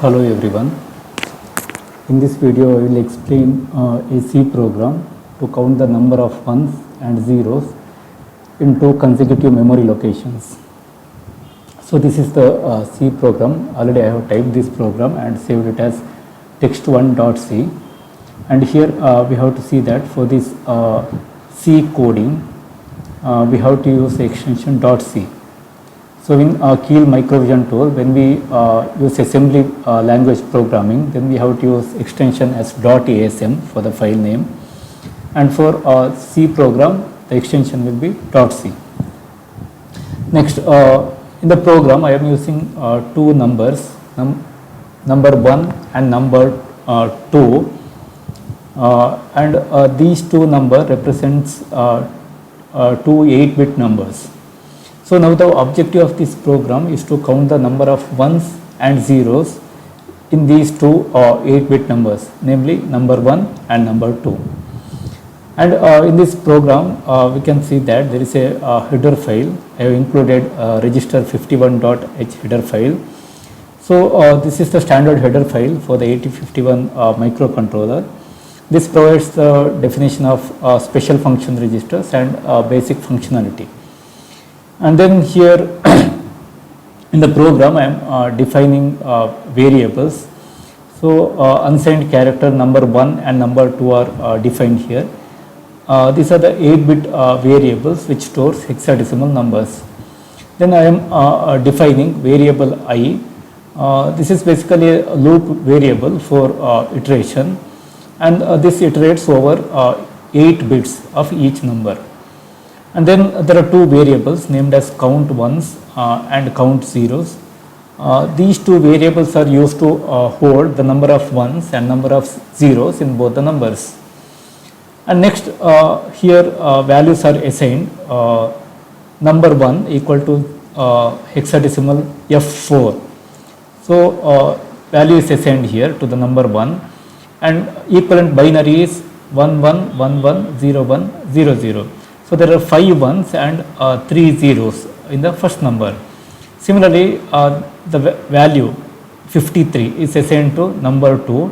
Hello everyone. In this video I will explain a C program to count the number of 1's and 0's in two consecutive memory locations. So this is the C program. Already I have typed this program and saved it as text1.c, and here we have to see that for this C coding we have to use the extension .c. So in Keel Microvision tool, when we use assembly language programming, then we have to use extension as .asm for the file name, and for C program the extension will be .c. Next, in the program I am using two numbers, number 1 and number 2, and these two numbers represents two 8-bit numbers. So now the objective of this program is to count the number of 1's and 0's in these two 8-bit numbers, namely number 1 and number 2. And in this program we can see that there is a header file. I have included register 51.h header file. So this is the standard header file for the 8051 microcontroller. This provides the definition of special function registers and basic functionality. And then here in the program I am defining variables. So unsigned character number 1 and number 2 are defined here. These are the 8-bit variables which stores hexadecimal numbers. Then I am defining variable I. This is basically a loop variable for iteration, and this iterates over 8 bits of each number. And then there are two variables named as count 1's and count 0's. These two variables are used to hold the number of 1's and number of 0's in both the numbers. And next here values are assigned. Number 1 equal to hexadecimal F4. So value is assigned here to the number 1, and equivalent binary is 11110100. So there are 5 1's and 3 0's in the first number. Similarly, the value 53 is assigned to number 2,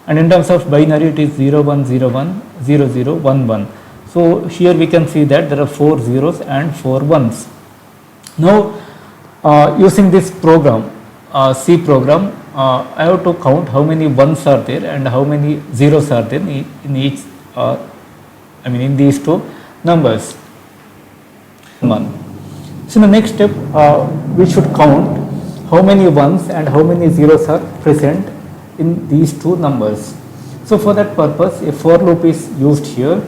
and in terms of binary it is 01010011. So here we can see that there are 4 0's and 4 1's. Now using this program, C program, I have to count how many 1's are there and how many 0's are there in each, in these two numbers. So in the next step we should count how many 1's and how many 0's are present in these two numbers. So for that purpose a for loop is used here.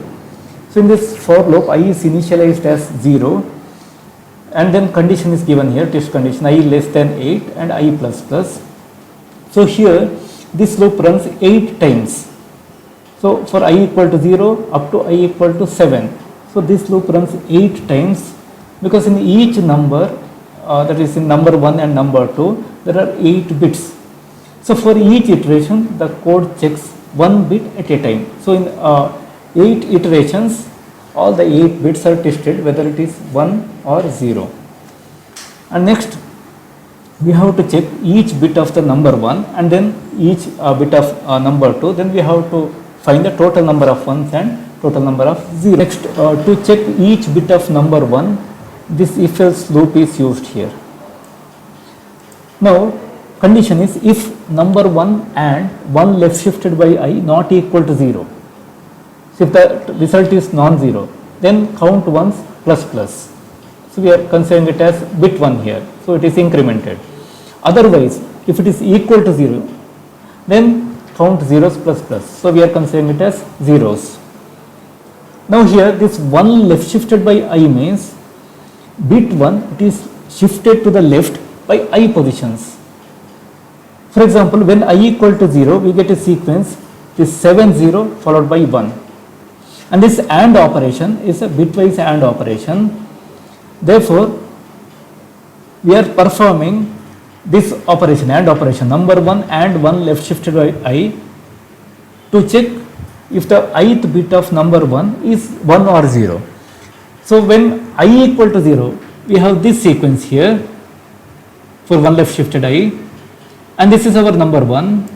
So in this for loop I is initialized as 0, and then condition is given here, test condition I less than 8 and I plus plus. So here this loop runs 8 times. So for I equal to 0 up to I equal to 7. So this loop runs 8 times, because in each number that is in number 1 and number 2 there are 8 bits. So for each iteration the code checks 1 bit at a time. So in 8 iterations all the 8 bits are tested whether it is 1 or 0. And next we have to check each bit of the number 1 and then each bit of number 2. Then we have to find the total number of 1's and total number of 0's. Next, to check each bit of number 1, this if else loop is used here. Now condition is if number 1 and 1 left shifted by I not equal to 0. So if the result is non-zero, then count 1's plus plus. So we are considering it as bit 1 here, so it is incremented. Otherwise if it is equal to 0, then count 0's plus plus. So we are considering it as 0's. Now here this 1 left shifted by I means bit 1 it is shifted to the left by I positions. For example, when I equal to 0 we get a sequence, this 7 0 followed by 1, and this AND operation is a bitwise AND operation. Therefore we are performing this operation, AND operation, number 1 and 1 left shifted by I, to check if the ith bit of number 1 is 1 or 0. So when I equal to 0 we have this sequence here for 1 left shifted I, and this is our number 1.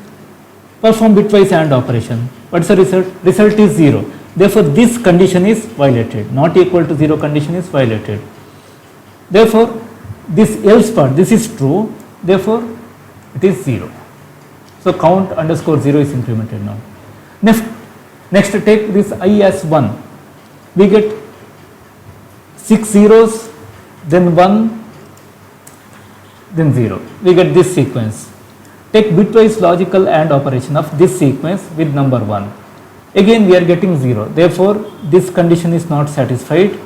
Perform bitwise AND operation. What's the result? Result is 0. Therefore, this condition is violated. Not equal to 0 condition is violated. Therefore, this else part, this is true. Therefore, it is 0. So, count underscore 0 is incremented now. Next take this I as 1. We get 6 zeros, then 1, then 0. We get this sequence. Take bitwise logical AND operation of this sequence with number 1. Again we are getting 0. Therefore, this condition is not satisfied.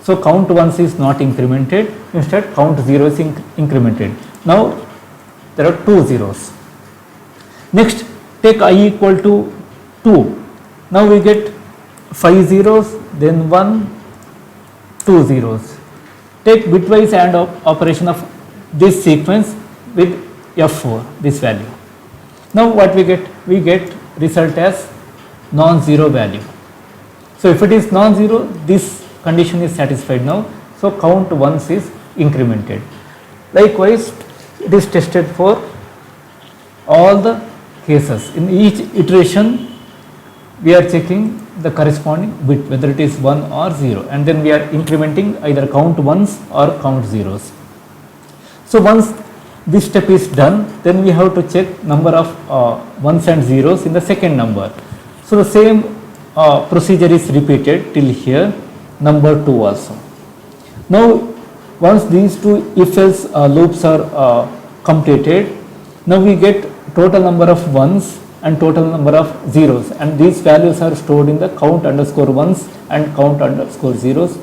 So, count 1's is not incremented. Instead, count 0 is incremented. Now, there are 2 zeros. Next, take I equal to 2. Now, we get 5 zeros, then 1, 2 zeros. Take bitwise AND operation of this sequence with F4, this value. Now, what we get? We get result as non-zero value. So, if it is non-zero, this condition is satisfied now. So, count 1's is incremented. Likewise, it is tested for all the cases. In each iteration, we are checking the corresponding bit, whether it is 1 or 0, and then we are incrementing either count 1's or count 0's. So, once this step is done, then we have to check number of 1's and 0's in the second number. So, the same procedure is repeated till here, number 2 also. Now, once these two if-else loops are completed, now we get total number of 1's and total number of 0's, and these values are stored in the count underscore 1's and count underscore 0's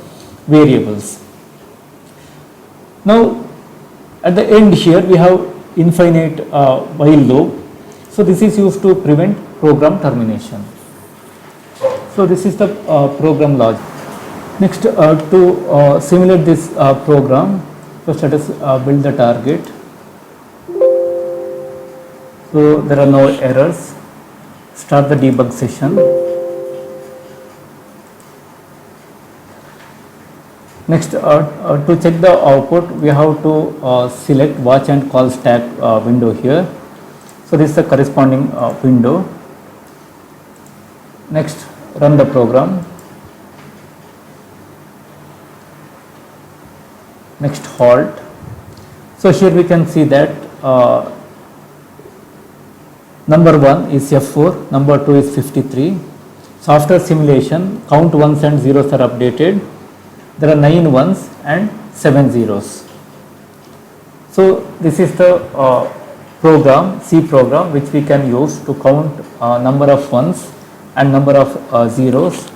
variables. Now, at the end here we have infinite while loop. So, this is used to prevent program termination. So, this is the program logic. Next, to simulate this program, first let us build the target. So, there are no errors. Start the debug session. Next, to check the output, we have to select watch and call stack window here. So, this is the corresponding window. Next, run the program. Next, halt. So, here we can see that number 1 is F4, number 2 is 53. So, after simulation, count 1's and 0's are updated. There are 9 1's and 7 0's. So, this is the program, C program, which we can use to count number of 1's and number of 0's